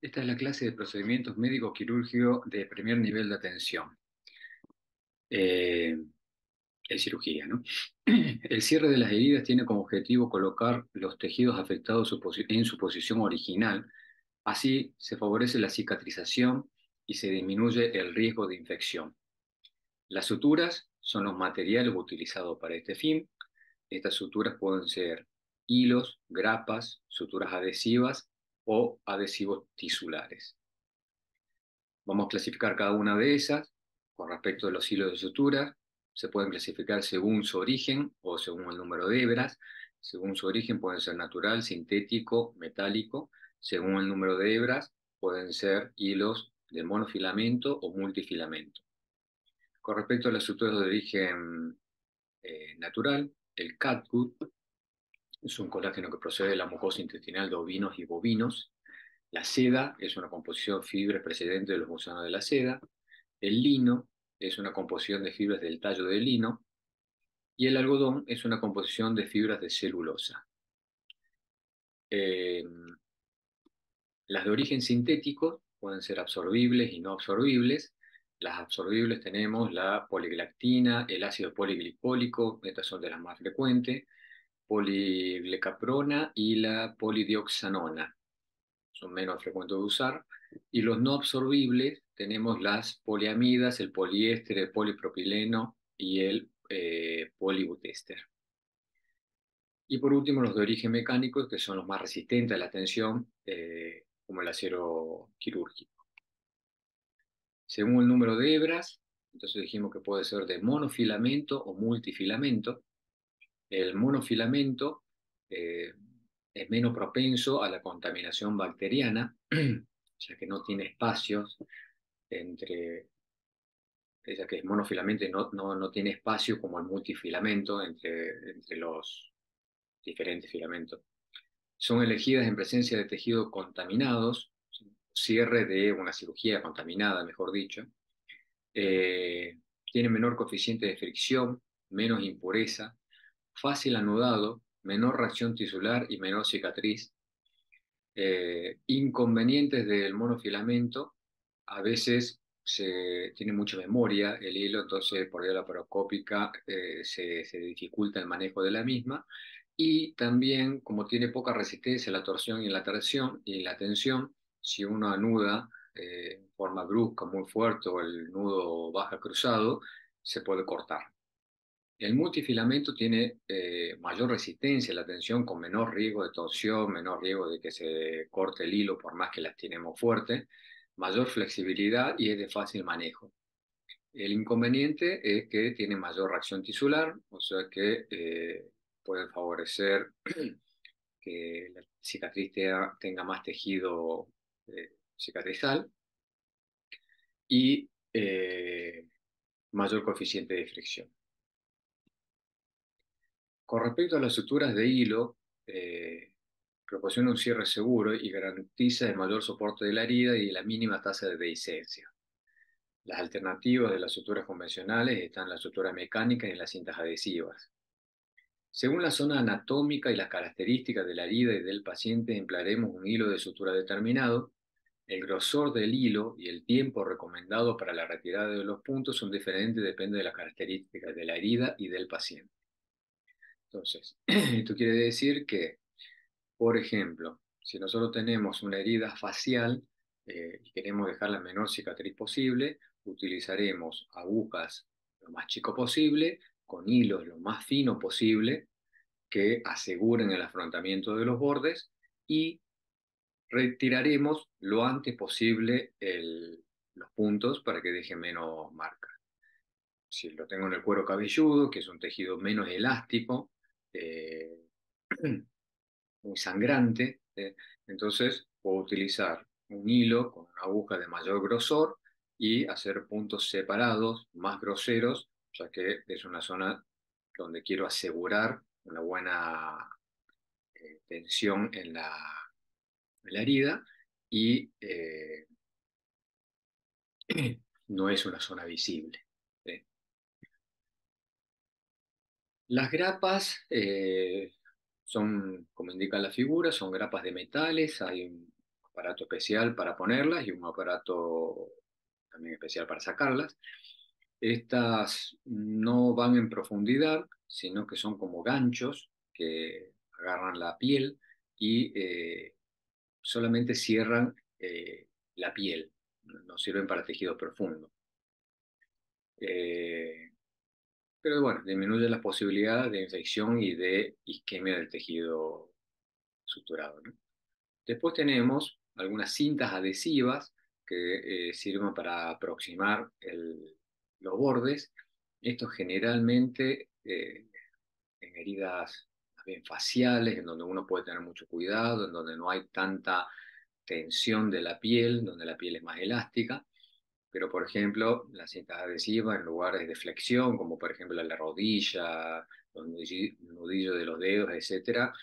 Esta es la clase de procedimientos médico-quirúrgicos de primer nivel de atención. Eh, en cirugía, ¿no? El cierre de las heridas tiene como objetivo colocar los tejidos afectados en su posición original. Así se favorece la cicatrización y se disminuye el riesgo de infección. Las suturas son los materiales utilizados para este fin. Estas suturas pueden ser hilos, grapas, suturas adhesivas o adhesivos tisulares. Vamos a clasificar cada una de esas. Con respecto a los hilos de sutura, se pueden clasificar según su origen o según el número de hebras. Según su origen pueden ser natural, sintético, metálico. Según el número de hebras pueden ser hilos de monofilamento o multifilamento. Con respecto a las suturas de origen natural, el catgut es un colágeno que procede de la mucosa intestinal de ovinos y bovinos. La seda es una composición fibras precedente de los gusanos de la seda. El lino es una composición de fibras del tallo del lino. Y el algodón es una composición de fibras de celulosa. Eh, las de origen sintético pueden ser absorbibles y no absorbibles. Las absorbibles tenemos la poliglactina, el ácido poliglicólico, estas son de las más frecuentes, poliglecaprona y la polidioxanona, son menos frecuentes de usar. Y los no absorbibles tenemos las poliamidas, el poliéster, el polipropileno y el polibutéster. Y por último, los de origen mecánico, que son los más resistentes a la tensión, como el acero quirúrgico. Según el número de hebras, entonces dijimos que puede ser de monofilamento o multifilamento. El monofilamento eh, es menos propenso a la contaminación bacteriana, ya que no tiene espacios entre, ya que es monofilamento y no tiene espacio como el multifilamento entre los diferentes filamentos. Son elegidas en presencia de tejidos contaminados, cierre de una cirugía contaminada, mejor dicho. Tiene menor coeficiente de fricción, menos impureza, fácil anudado, menor reacción tisular y menor cicatriz. Inconvenientes del monofilamento, a veces tiene mucha memoria el hilo, entonces por vía laparoscópica se dificulta el manejo de la misma. Y también, como tiene poca resistencia a la torsión y la tensión, si uno anuda en forma brusca, muy fuerte, o el nudo baja cruzado, se puede cortar. El multifilamento tiene mayor resistencia a la tensión, con menor riesgo de torsión, menor riesgo de que se corte el hilo por más que las tenemos fuerte, mayor flexibilidad y es de fácil manejo. El inconveniente es que tiene mayor reacción tisular, o sea que puede favorecer que la cicatriz tenga más tejido cicatrizal y mayor coeficiente de fricción. Con respecto a las suturas de hilo, eh, proporciona un cierre seguro y garantiza el mayor soporte de la herida y la mínima tasa de dehiscencia. Las alternativas de las suturas convencionales están la sutura mecánica y las cintas adhesivas. Según la zona anatómica y las características de la herida y del paciente, emplearemos un hilo de sutura determinado. El grosor del hilo y el tiempo recomendado para la retirada de los puntos son diferentes, depende de las características de la herida y del paciente. Entonces, esto quiere decir que, por ejemplo, si nosotros tenemos una herida facial y queremos dejar la menor cicatriz posible, utilizaremos agujas lo más chico posible, con hilos lo más fino posible, que aseguren el afrontamiento de los bordes, y retiraremos lo antes posible los puntos para que deje menos marca. Si lo tengo en el cuero cabelludo, que es un tejido menos elástico, eh, muy sangrante, entonces puedo utilizar un hilo con una aguja de mayor grosor y hacer puntos separados, más groseros, ya que es una zona donde quiero asegurar una buena tensión en la herida y no es una zona visible. ¿Sí? Las grapas son, como indica la figura, son grapas de metales. Hay aparato especial para ponerlas y un aparato también especial para sacarlas. Estas no van en profundidad, sino que son como ganchos que agarran la piel y solamente cierran la piel, no sirven para tejido profundo. Eh, pero bueno, disminuye la posibilidad de infección y de isquemia del tejido suturado, ¿no? Después tenemos algunas cintas adhesivas que sirven para aproximar los bordes. Esto generalmente en heridas más bien faciales, en donde uno puede tener mucho cuidado, en donde no hay tanta tensión de la piel, donde la piel es más elástica. Pero, por ejemplo, las cintas adhesivas en lugares de flexión, como por ejemplo la rodilla, los nudillos de los dedos, etcétera,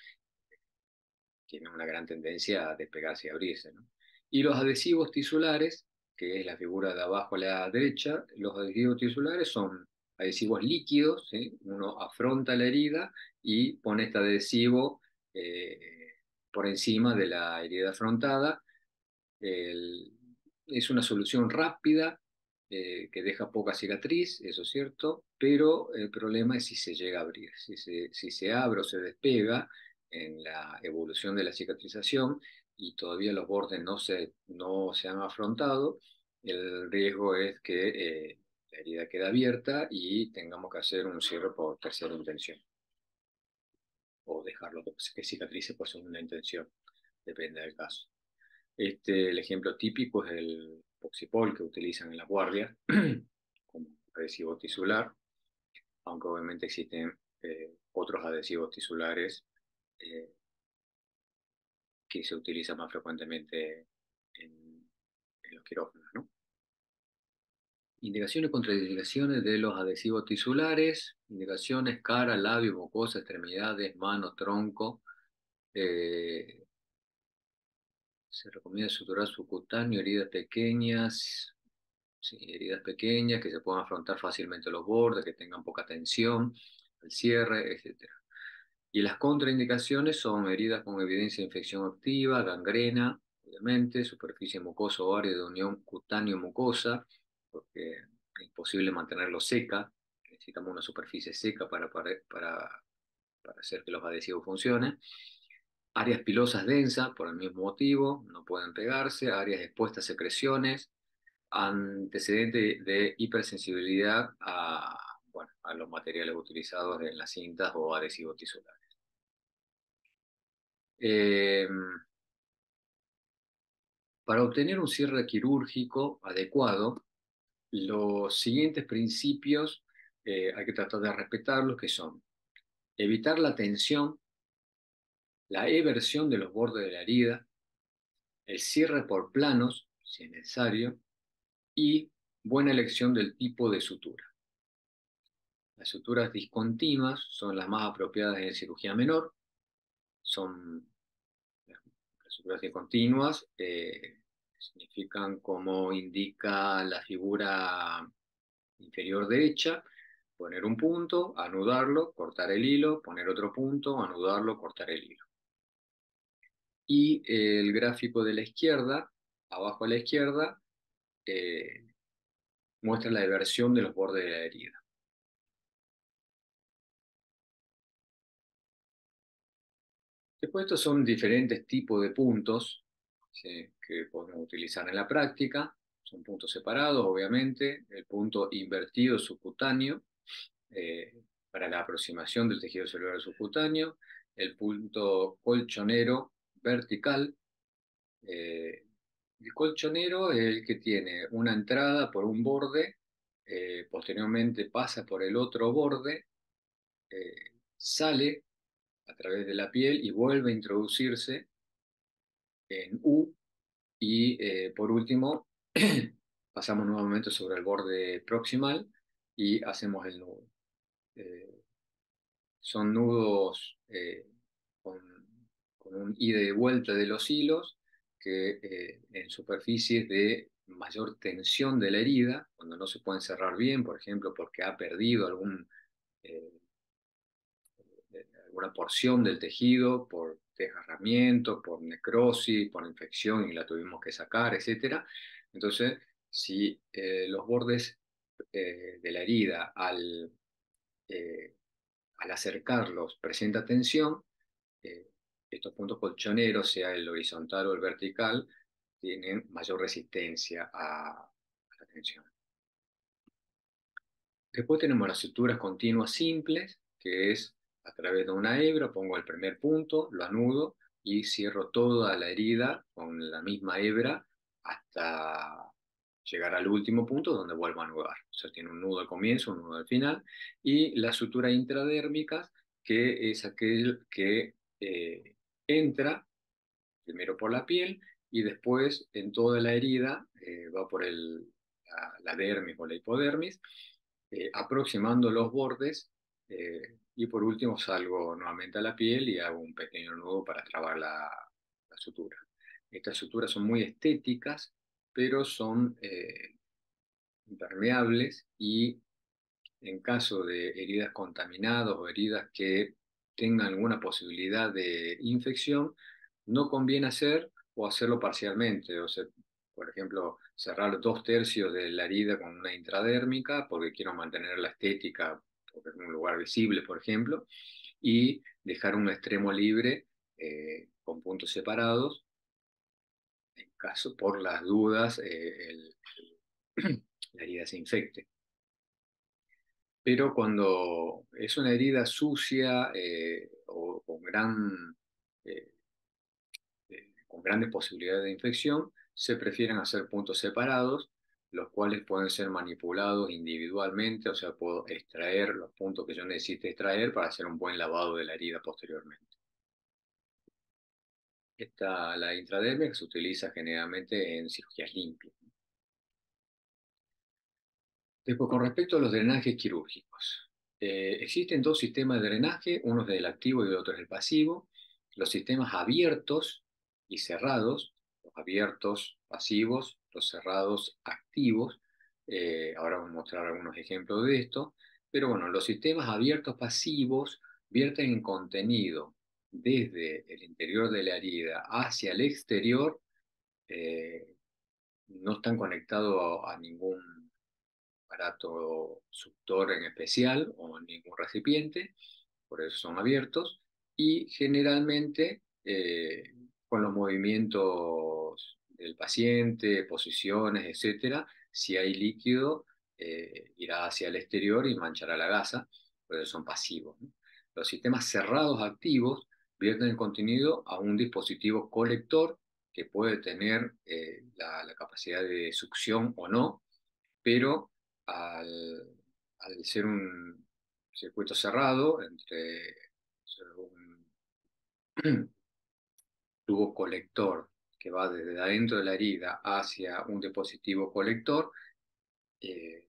tienen una gran tendencia a despegarse y abrirse, ¿no? Y los adhesivos tisulares, que es la figura de abajo a la derecha, los adhesivos tisulares son adhesivos líquidos, ¿sí? Uno afronta la herida y pone este adhesivo por encima de la herida afrontada. El- es una solución rápida que deja poca cicatriz, eso es cierto, pero el problema es si se llega a abrir. Si se abre o se despega en la evolución de la cicatrización y todavía los bordes no se han afrontado, el riesgo es que la herida quede abierta y tengamos que hacer un cierre por tercera intención o dejarlo que cicatrice por segunda intención, depende del caso. El ejemplo típico es el Poxipol que utilizan en la guardia como adhesivo tisular, aunque obviamente existen otros adhesivos tisulares eh, que se utilizan más frecuentemente en los quirófanos, ¿no? Indicaciones y contraindicaciones de los adhesivos tisulares, indicaciones cara, labio, mucosa, extremidades, manos, tronco. eh, Se recomienda suturar subcutáneo, heridas pequeñas. Sí, heridas pequeñas que se puedan afrontar fácilmente los bordes, que tengan poca tensión, el cierre, etc. Y las contraindicaciones son heridas con evidencia de infección activa, gangrena, obviamente, superficie mucosa o área de unión cutáneo-mucosa, porque es imposible mantenerlo seca, necesitamos una superficie seca para hacer que los adhesivos funcionen. Áreas pilosas densas, por el mismo motivo, no pueden pegarse, áreas expuestas a secreciones, antecedente de hipersensibilidad bueno, a los materiales utilizados en las cintas o adhesivos tisulares. Eh, para obtener un cierre quirúrgico adecuado, los siguientes principios hay que tratar de respetarlos, que son evitar la tensión, la eversión de los bordes de la herida, el cierre por planos, si es necesario, y buena elección del tipo de sutura. Las suturas discontinuas son las más apropiadas en cirugía menor, son las suturas discontinuas, significan como indica la figura inferior derecha, poner un punto, anudarlo, cortar el hilo, poner otro punto, anudarlo, cortar el hilo. Y el gráfico de la izquierda, abajo a la izquierda, eh, muestra la eversión de los bordes de la herida. Después estos son diferentes tipos de puntos, ¿sí?, que podemos utilizar en la práctica. Son puntos separados, obviamente. El punto invertido subcutáneo, para la aproximación del tejido celular subcutáneo. El punto colchonero vertical. El colchonero es el que tiene una entrada por un borde, posteriormente pasa por el otro borde, sale a través de la piel y vuelve a introducirse en U y por último pasamos nuevamente sobre el borde proximal y hacemos el nudo. Eh, Son nudos con, con un ida y vuelta de los hilos que en superficies de mayor tensión de la herida, cuando no se pueden cerrar bien, por ejemplo, porque ha perdido eh, alguna porción del tejido por desgarramiento, por necrosis, por infección y la tuvimos que sacar, etcétera. Entonces, si los bordes de la herida eh, al acercarlos presenta tensión, eh, estos puntos colchoneros, sea el horizontal o el vertical, tienen mayor resistencia a la tensión. Después tenemos las suturas continuas simples, que es a través de una hebra, pongo el primer punto, lo anudo y cierro toda la herida con la misma hebra hasta llegar al último punto donde vuelvo a anudar. O sea, tiene un nudo al comienzo, un nudo al final. Y las suturas intradérmicas, que es aquel que entra primero por la piel y después en toda la herida va por la dermis o la hipodermis, aproximando los bordes y por último salgo nuevamente a la piel y hago un pequeño nudo para trabar la sutura. Estas suturas son muy estéticas, pero son impermeables y en caso de heridas contaminadas o heridas que tengan alguna posibilidad de infección, no conviene hacer o hacerlo parcialmente. O sea, por ejemplo, cerrar 2/3 de la herida con una intradérmica porque quiero mantener la estética, porque es un lugar visible, por ejemplo, y dejar un extremo libre con puntos separados, en caso, por las dudas, la herida se infecte. Pero cuando es una herida sucia o eh, con grandes posibilidades de infección, se prefieren hacer puntos separados, los cuales pueden ser manipulados individualmente, o sea, puedo extraer los puntos que yo necesite extraer para hacer un buen lavado de la herida posteriormente. La intradermis se utiliza generalmente en cirugías limpias. Después, con respecto a los drenajes quirúrgicos, existen dos sistemas de drenaje, uno es del activo y el otro es el pasivo. Los sistemas abiertos y cerrados, los abiertos pasivos, los cerrados activos. Ahora vamos a mostrar algunos ejemplos de esto. Pero bueno, los sistemas abiertos pasivos vierten en contenido desde el interior de la herida hacia el exterior, eh, no están conectados a ningún aparato suctor en especial o ningún recipiente, por eso son abiertos, y generalmente con los movimientos del paciente, posiciones, etcétera, si hay líquido, irá hacia el exterior y manchará la gasa, por eso son pasivos, ¿no? Los sistemas cerrados activos vierten el contenido a un dispositivo colector que puede tener la capacidad de succión o no, pero al ser un circuito cerrado entre un tubo colector que va desde adentro de la herida hacia un dispositivo colector, eh,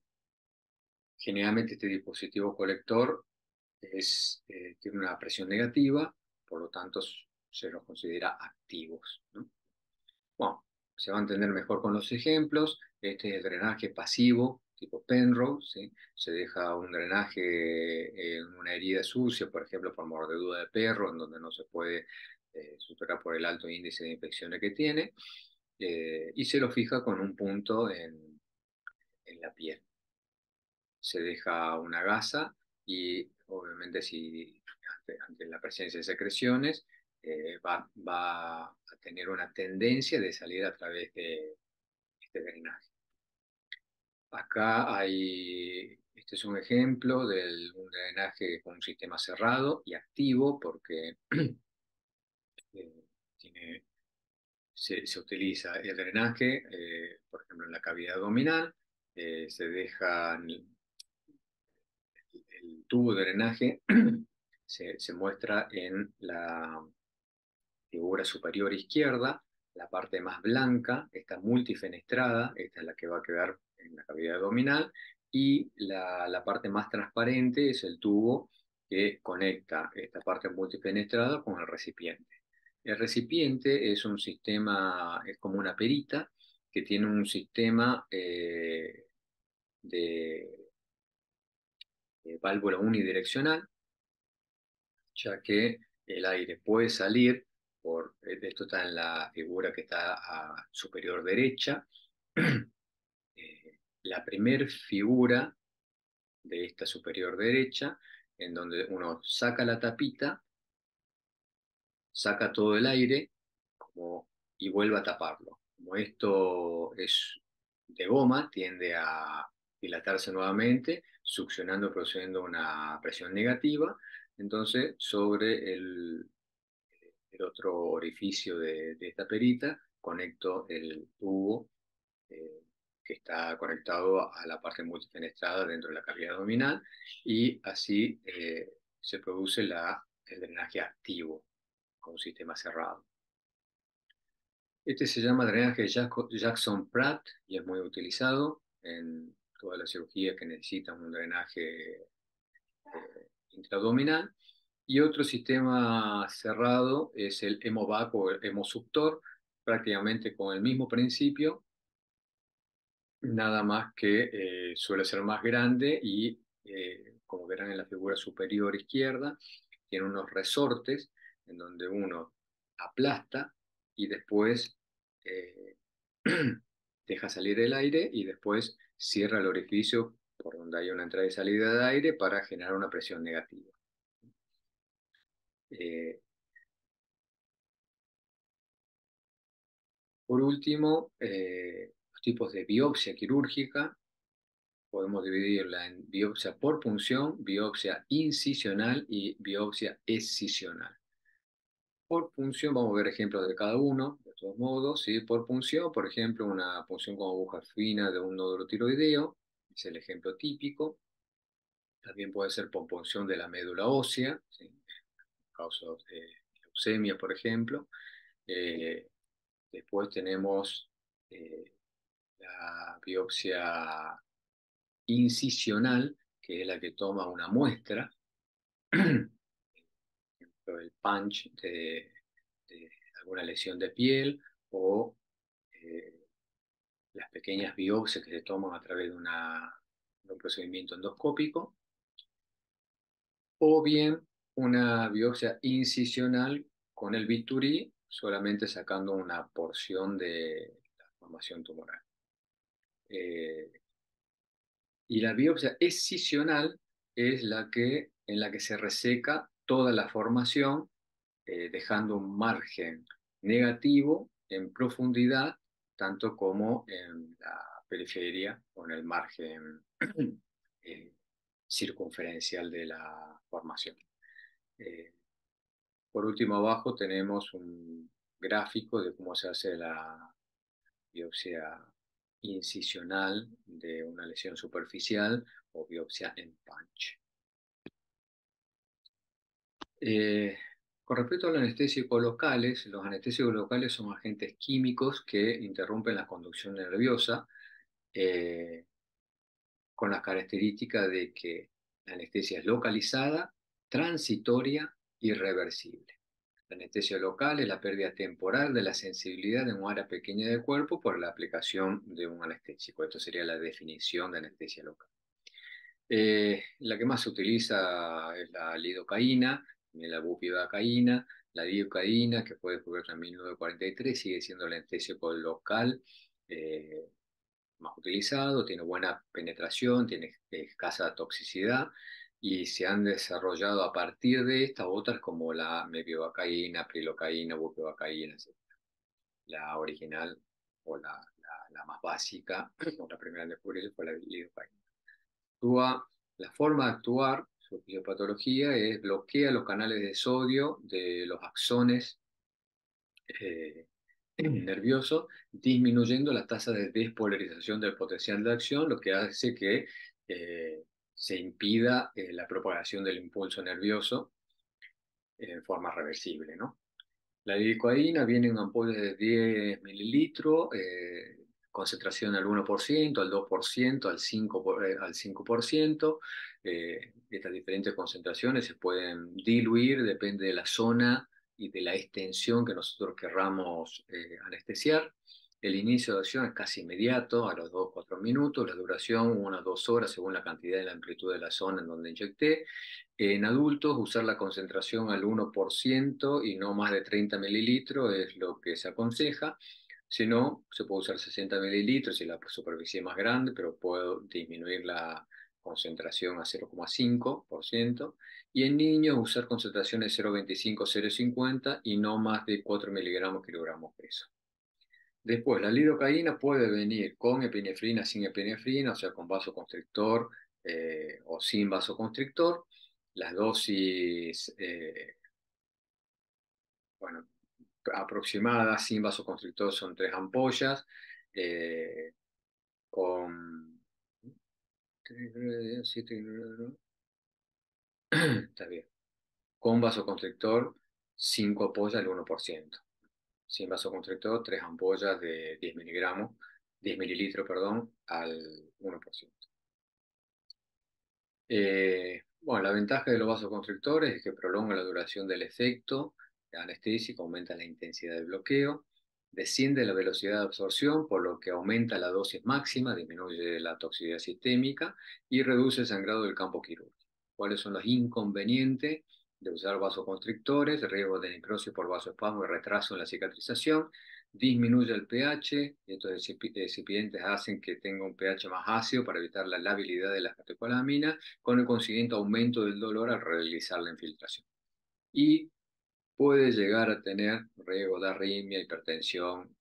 generalmente este dispositivo colector tiene una presión negativa, por lo tanto se los considera activos, ¿no? Bueno, se va a entender mejor con los ejemplos. Este es el drenaje pasivo, tipo Penrose, ¿sí? Se deja un drenaje en una herida sucia, por ejemplo, por mordedura de perro, en donde no se puede suturar por el alto índice de infecciones que tiene, y se lo fija con un punto en la piel. Se deja una gasa y obviamente si ante la presencia de secreciones va a tener una tendencia de salir a través de este drenaje. Acá este es un ejemplo de un drenaje con un sistema cerrado y activo porque eh, tiene, se utiliza el drenaje, por ejemplo, en la cavidad abdominal, se deja el tubo de drenaje se muestra en la figura superior izquierda, la parte más blanca está multifenestrada, esta es la que va a quedar en la cavidad abdominal, y la parte más transparente es el tubo que conecta esta parte multifenestrada con el recipiente. El recipiente es un sistema, es como una perita que tiene un sistema de válvula unidireccional, ya que el aire puede salir esto está en la figura que está a superior derecha. La primer figura de esta superior derecha, en donde uno saca la tapita, saca todo el aire y vuelve a taparlo. Como esto es de goma, tiende a dilatarse nuevamente, succionando, produciendo una presión negativa. Entonces, sobre el otro orificio de esta perita, conecto el tubo eh, que está conectado a la parte multifenestrada dentro de la cavidad abdominal, y así se produce el drenaje activo con un sistema cerrado. Este se llama drenaje Jackson-Pratt y es muy utilizado en toda la cirugía que necesita un drenaje intraabdominal. Y otro sistema cerrado es el hemovac o el hemosuctor, prácticamente con el mismo principio, nada más que suele ser más grande y, como verán en la figura superior izquierda, tiene unos resortes en donde uno aplasta y después eh, deja salir el aire y después cierra el orificio por donde hay una entrada y salida de aire para generar una presión negativa. Eh, por último, los tipos de biopsia quirúrgica. Podemos dividirla en biopsia por punción, biopsia incisional y biopsia excisional. Por punción, vamos a ver ejemplos de cada uno, de todos modos, ¿sí? Por punción, por ejemplo, una punción con aguja fina de un nódulo tiroideo, es el ejemplo típico. También puede ser por punción de la médula ósea, ¿sí? Causa de leucemia, por ejemplo. Eh, Después tenemos eh, la biopsia incisional, que es la que toma una muestra, el punch de alguna lesión de piel o eh, las pequeñas biopsias que se toman a través de un procedimiento endoscópico, o bien una biopsia incisional con el bisturí, solamente sacando una porción de la formación tumoral. Eh, y la biopsia excisional es en la que se reseca toda la formación, dejando un margen negativo en profundidad, tanto como en la periferia o en el margen eh, circunferencial de la formación. Eh, por último, abajo tenemos un gráfico de cómo se hace la biopsia incisional de una lesión superficial o biopsia en punch. Eh, con respecto a los anestésicos locales, los anestésicos locales son agentes químicos que interrumpen la conducción nerviosa, eh, con las características de que la anestesia es localizada, transitoria y reversible. La anestesia local es la pérdida temporal de la sensibilidad en un área pequeña del cuerpo por la aplicación de un anestésico. Esto sería la definición de anestesia local. La que más se utiliza es la lidocaína, la bupivacaína, la lidocaína, que fue descubierta en 1943, sigue siendo el anestésico local más utilizado, tiene buena penetración, tiene escasa toxicidad, y se han desarrollado a partir de estas otras como la mepivacaína, prilocaína, bupivacaína, etc. La original o la más básica, o la primera en descubrirse, fue la lidocaína. La forma de actuar, su fisiopatología, es bloquea los canales de sodio de los axones eh, nervioso, disminuyendo la tasa de despolarización del potencial de acción, lo que hace que se impida la propagación del impulso nervioso en forma reversible, ¿no? La lidocaína viene en ampollas de 10 mililitros, concentración al 1%, al 2%, al 5%. Estas diferentes concentraciones se pueden diluir, depende de la zona y de la extensión que nosotros querramos anestesiar. El inicio de acción es casi inmediato, a los 2 o 4 minutos, la duración 1 a 2 horas según la cantidad y la amplitud de la zona en donde inyecté. En adultos, usar la concentración al 1% y no más de 30 mililitros es lo que se aconseja. Si no, se puede usar 60 mililitros si la superficie es más grande, pero puedo disminuir la concentración a 0,5%. Y en niños, usar concentraciones 0,25-0,50 y no más de 4 miligramos kilogramos peso. Después, la lidocaína puede venir con epinefrina, sin epinefrina, o sea, con vasoconstrictor o sin vasoconstrictor. Las dosis, bueno, aproximadas sin vasoconstrictor son 3 ampollas, eh, con... Está bien. Con vasoconstrictor, 5 ampollas al 1%. Sin vasoconstrictor, 3 ampollas de 10 miligramos, 10 mililitros, perdón, al 1%. Bueno, la ventaja de los vasoconstrictores es que prolonga la duración del efecto anestésico, aumenta la intensidad del bloqueo, desciende la velocidad de absorción, por lo que aumenta la dosis máxima, disminuye la toxicidad sistémica y reduce el sangrado del campo quirúrgico. ¿Cuáles son los inconvenientes de usar vasoconstrictores? Riesgo de necrosis por vasoespasmo y retraso en la cicatrización. Disminuye el pH, y estos excipientes hacen que tenga un pH más ácido para evitar la labilidad de las catecolaminas, con el consiguiente aumento del dolor al realizar la infiltración. Y puede llegar a tener riesgo de arritmia, hipertensión,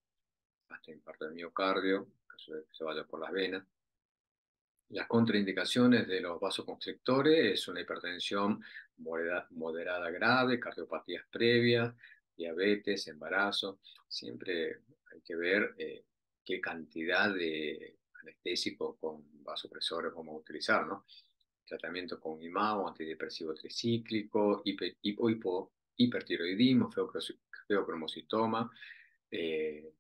hasta infarto del miocardio, en caso de que se vaya por las venas. Las contraindicaciones de los vasoconstrictores es una hipertensión moderada grave, cardiopatías previas, diabetes, embarazo. Siempre hay que ver qué cantidad de anestésico con vasopresores vamos a utilizar, ¿no? Tratamiento con IMAO, antidepresivo tricíclico, hipertiroidismo, feocromocitoma, eh,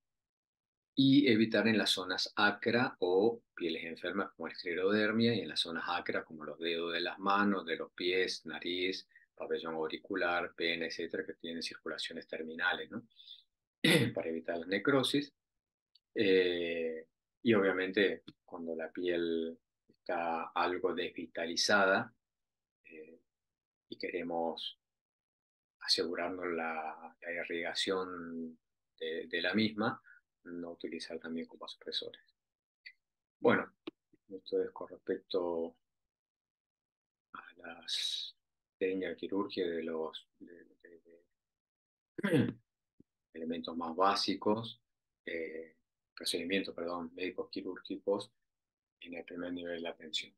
y evitar en las zonas acra o pieles enfermas como la esclerodermia y en las zonas acras como los dedos de las manos, de los pies, nariz, pabellón auricular, pene, etcétera, que tienen circulaciones terminales, ¿no? Para evitar la necrosis. Eh, y obviamente cuando la piel está algo desvitalizada eh, y queremos asegurarnos la irrigación de la misma, no utilizar también con vasopresores. Bueno, esto es con respecto a las técnicas de quirurgia de los elementos más básicos, procedimientos, perdón, médicos quirúrgicos en el primer nivel de atención.